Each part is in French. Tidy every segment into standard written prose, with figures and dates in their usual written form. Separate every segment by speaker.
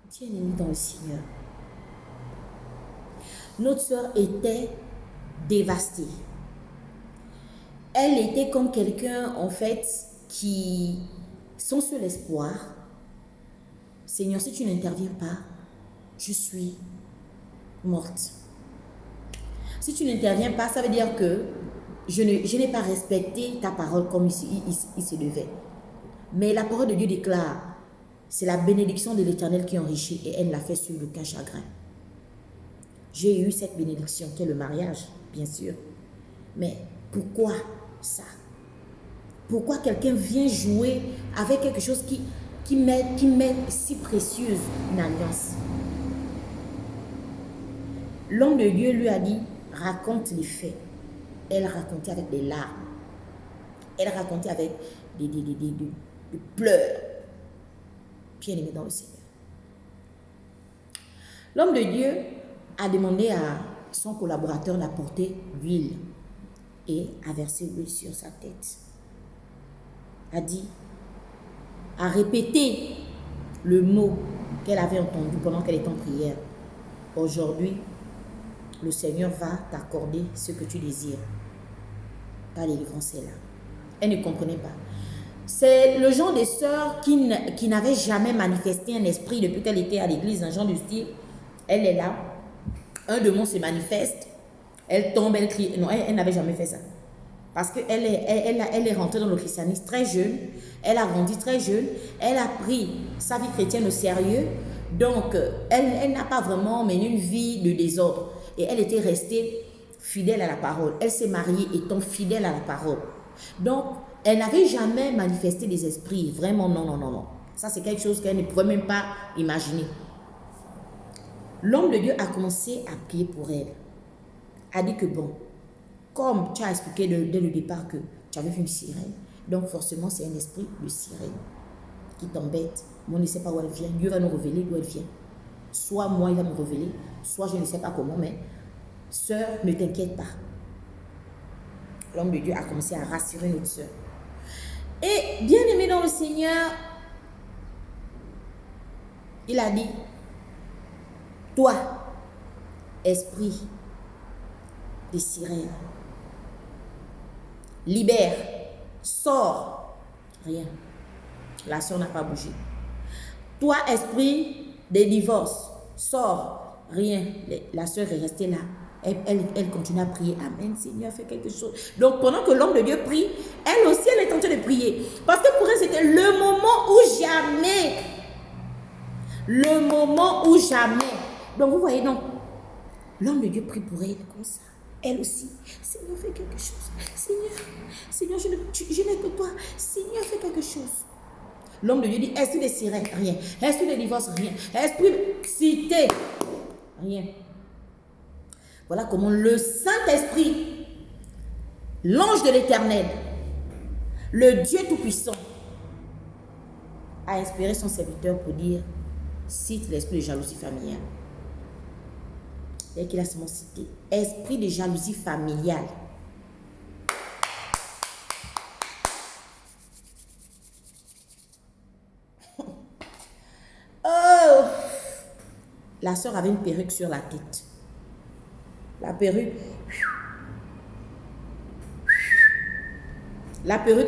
Speaker 1: Bien-aimé dans le Seigneur, notre sœur était dévastée. Elle était comme quelqu'un, en fait, qui, son seul espoir, Seigneur, si tu n'interviens pas, je suis morte. Si tu n'interviens pas, ça veut dire que je n'ai pas respecté ta parole comme il se devait. Mais la parole de Dieu déclare, c'est la bénédiction de l'Éternel qui enrichit et elle l'a fait sur aucun chagrin. J'ai eu cette bénédiction qui est le mariage, bien sûr. Mais pourquoi ça? Pourquoi quelqu'un vient jouer avec quelque chose qui m'est si précieuse, une alliance? L'homme de Dieu lui a dit, raconte les faits. Elle racontait avec des larmes. Elle racontait avec des pleurs. Bien aimé dans le Seigneur. L'homme de Dieu a demandé à son collaborateur d'apporter l'huile et a versé l'huile sur sa tête. A répété le mot qu'elle avait entendu pendant qu'elle était en prière. Aujourd'hui, le Seigneur va t'accorder ce que tu désires. Ta délivrance est là. Elle ne comprenait pas. C'est le genre de sœur qui n'avait jamais manifesté un esprit depuis qu'elle était à l'église, un genre de style. Elle est là, un démon se manifeste, elle tombe, elle crie. Non, elle n'avait jamais fait ça. Parce qu'elle est rentrée dans le christianisme très jeune, elle a grandi très jeune, elle a pris sa vie chrétienne au sérieux, donc elle n'a pas vraiment mené une vie de désordre. Et elle était restée fidèle à la parole. Elle s'est mariée étant fidèle à la parole. Donc, elle n'avait jamais manifesté des esprits. Vraiment, non, non, non, non. Ça, c'est quelque chose qu'elle ne pouvait même pas imaginer. L'homme de Dieu a commencé à prier pour elle. A dit que bon, comme tu as expliqué dès le départ que tu avais vu une sirène, donc forcément c'est un esprit de sirène qui t'embête. Moi, on ne sait pas où elle vient. Dieu va nous révéler d'où elle vient. Soit moi, il va me révéler, soit je ne sais pas comment, mais sœur, ne t'inquiète pas. L'homme de Dieu a commencé à rassurer notre sœur. Et bien aimé dans le Seigneur, il a dit, toi, esprit des sirènes, libère, sors. Rien. La sœur n'a pas bougé. Toi, esprit des divorces, sors. Rien. La sœur est restée là. Elle continue à prier. Amen, Seigneur, fais quelque chose. Donc, pendant que l'homme de Dieu prie, elle aussi, elle est en train de prier. Parce que pour elle, c'était le moment où jamais. Le moment où jamais. Donc, vous voyez, donc, l'homme de Dieu prie pour elle comme ça. Elle aussi. Seigneur, fais quelque chose. Seigneur, je n'ai que toi. Seigneur, fais quelque chose. L'homme de Dieu dit, esprit de sirène, rien. Esprit de divorce, rien. Esprit de cité, rien. Voilà comment le Saint-Esprit, l'ange de l'Éternel, le Dieu Tout-Puissant, a inspiré son serviteur pour dire, cite l'esprit de jalousie familiale. Et qu'il a seulement cité, esprit de jalousie familiale. Oh! La sœur avait une perruque sur la tête. La perruque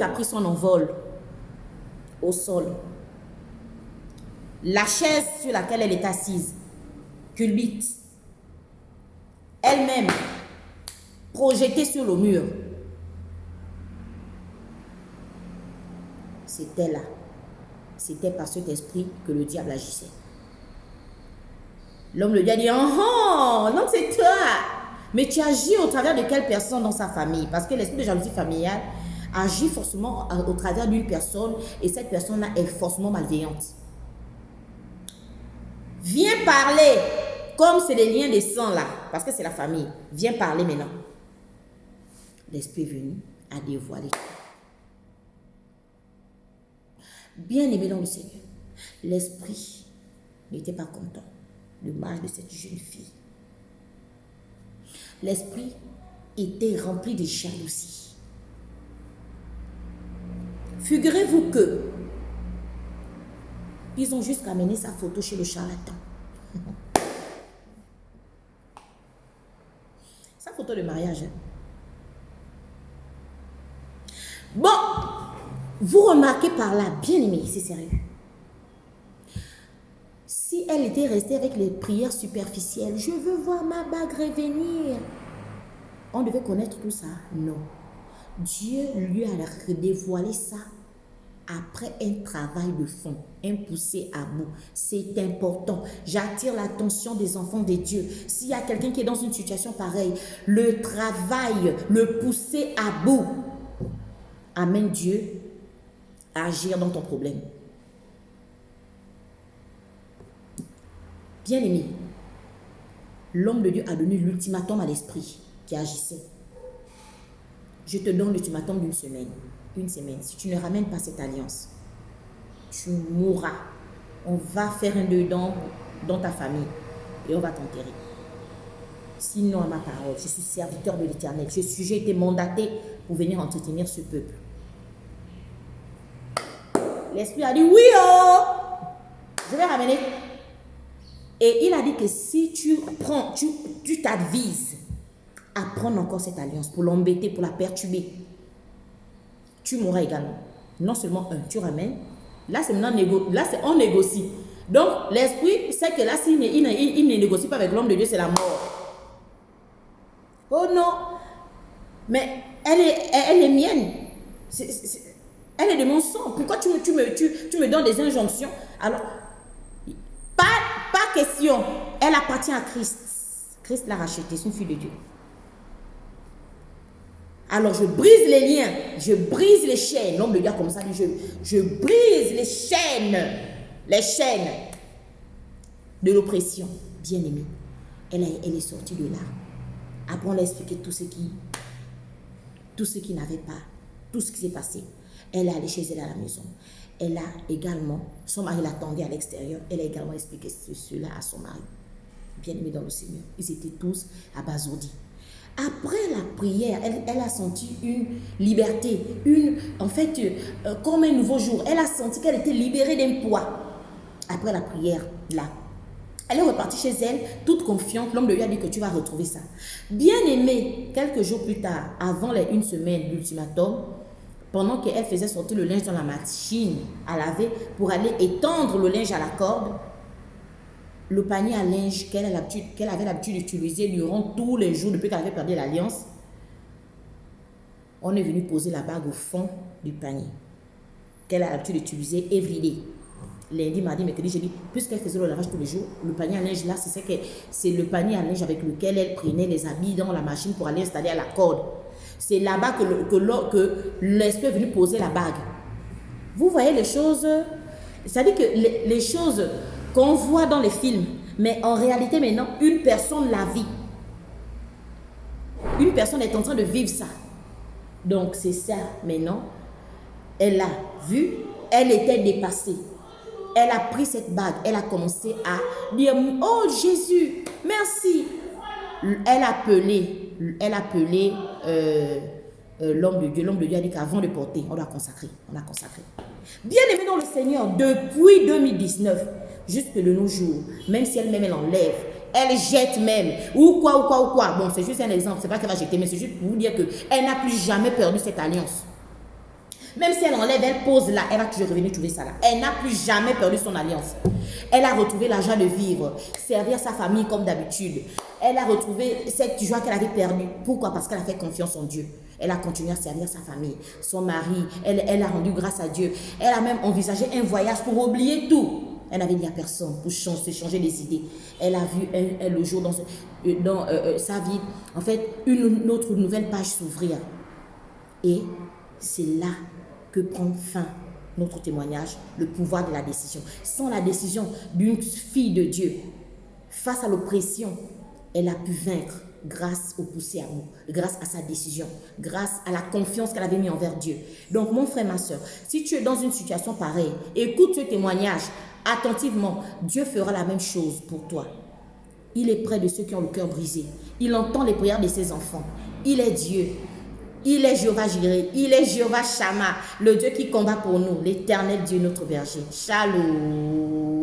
Speaker 1: a pris son envol au sol. La chaise sur laquelle elle est assise culbute. Elle-même projetée sur le mur. C'était là. C'était par cet esprit que le diable agissait. L'homme de Dieu a dit, oh, non, c'est toi. Mais tu agis au travers de quelle personne dans sa famille? Parce que l'esprit de jalousie familiale agit forcément au travers d'une personne et cette personne-là est forcément malveillante. Viens parler, comme c'est les liens de sang là, parce que c'est la famille. Viens parler maintenant. L'esprit est venu à dévoiler. Bien aimé dans le Seigneur, l'esprit n'était pas content du mal de cette jeune fille. L'esprit était rempli de jalousie. Figurez-vous que Ils ont juste amené sa photo chez le charlatan. Sa photo de mariage. Bon, vous remarquez par là, bien aimé, c'est sérieux. Si elle était restée avec les prières superficielles, je veux voir ma bague revenir. On devait connaître tout ça. Non. Dieu lui a dévoilé ça après un travail de fond, un poussé à bout. C'est important. J'attire l'attention des enfants de Dieu. S'il y a quelqu'un qui est dans une situation pareille, le travail, le pousser à bout, amène Dieu à agir dans ton problème. Bien aimé, l'homme de Dieu a donné l'ultimatum à l'esprit qui agissait. Je te donne l'ultimatum d'une semaine. Une semaine. Si tu ne ramènes pas cette alliance, tu mourras. On va faire un deuil dans ta famille et on va t'enterrer. Sinon, à ma parole, je suis serviteur de l'Éternel. J'ai été mandaté pour venir entretenir ce peuple. L'Esprit a dit oui, oh, je vais ramener. Et il a dit que si tu prends, tu t'advises à prendre encore cette alliance pour l'embêter, pour la perturber, tu mourras également. Non seulement tu ramènes, là c'est on négocie. Donc l'esprit sait que là s'il ne négocie pas avec l'homme de Dieu, c'est la mort. Oh non, mais elle est mienne. Elle est de mon sang. Pourquoi tu me donnes des injonctions? Alors, pas question. Elle appartient à Christ. Christ l'a rachetée, c'est une fille de Dieu. Alors je brise les liens, je brise les chaînes. L'homme de Dieu comme ça dit, je brise les chaînes de l'oppression. Bien aimée, elle est sortie de là. Après on l'a expliqué tout ce qui n'avait pas, tout ce qui s'est passé. Elle est allée chez elle à la maison. Elle a également, son mari l'attendait à l'extérieur, elle a également expliqué cela à son mari. Bien aimé dans le Seigneur, ils étaient tous abasourdis. Après la prière, elle a senti une liberté, comme un nouveau jour. Elle a senti qu'elle était libérée d'un poids. Après la prière, là, elle est repartie chez elle, toute confiante. L'homme de Dieu a dit que tu vas retrouver ça. Bien aimée, quelques jours plus tard, avant une semaine d'ultimatum, pendant qu'elle faisait sortir le linge dans la machine à laver pour aller étendre le linge à la corde, le panier à linge qu'elle avait l'habitude d'utiliser durant tous les jours depuis qu'elle avait perdu l'alliance, on est venu poser la bague au fond du panier qu'elle a l'habitude d'utiliser everyday. Lundi, mardi, mercredi, jeudi, puisqu'elle faisait le lavage tous les jours, le panier à linge là, c'est le panier à linge avec lequel elle prenait les habits dans la machine pour aller installer à la corde. C'est là-bas que l'esprit est venu poser la bague. Vous voyez les choses, c'est-à-dire que les choses qu'on voit dans les films, mais en réalité maintenant, une personne la vit. Une personne est en train de vivre ça. Donc c'est ça maintenant. Elle a vu, elle était dépassée. Elle a pris cette bague, elle a commencé à dire « Oh Jésus, merci !» Elle a appelé l'homme de Dieu. L'homme de Dieu a dit qu'avant de porter, on doit consacrer. On a consacré. Bien aimé dans le Seigneur, depuis 2019, jusque de nos jours, même si elle-même elle enlève, elle jette même, ou quoi. Bon, c'est juste un exemple, c'est pas qu'elle va jeter, mais c'est juste pour vous dire qu'elle n'a plus jamais perdu cette alliance. Même si elle enlève, elle pose là, elle va toujours revenir trouver ça là. Elle n'a plus jamais perdu son alliance. Elle a retrouvé la joie de vivre, servir sa famille comme d'habitude. Elle a retrouvé cette joie qu'elle avait perdue. Pourquoi? Parce qu'elle a fait confiance en Dieu. Elle a continué à servir sa famille, son mari. Elle a rendu grâce à Dieu. Elle a même envisagé un voyage pour oublier tout. Elle n'avait dit à personne pour se changer des idées. Elle a vu le jour dans sa vie, en fait, une autre nouvelle page s'ouvrir. Et c'est là que prend fin notre témoignage, le pouvoir de la décision. Sans la décision d'une fille de Dieu, face à l'oppression, elle a pu vaincre grâce au poussé à bout, grâce à sa décision, grâce à la confiance qu'elle avait mis envers Dieu. Donc mon frère, ma soeur, si tu es dans une situation pareille, écoute ce témoignage attentivement. Dieu fera la même chose pour toi. Il est près de ceux qui ont le cœur brisé. Il entend les prières de ses enfants. Il est Dieu. Il est Jéhovah Jireh, il est Jéhovah Shammah, le Dieu qui combat pour nous, l'éternel Dieu notre berger. Shalom.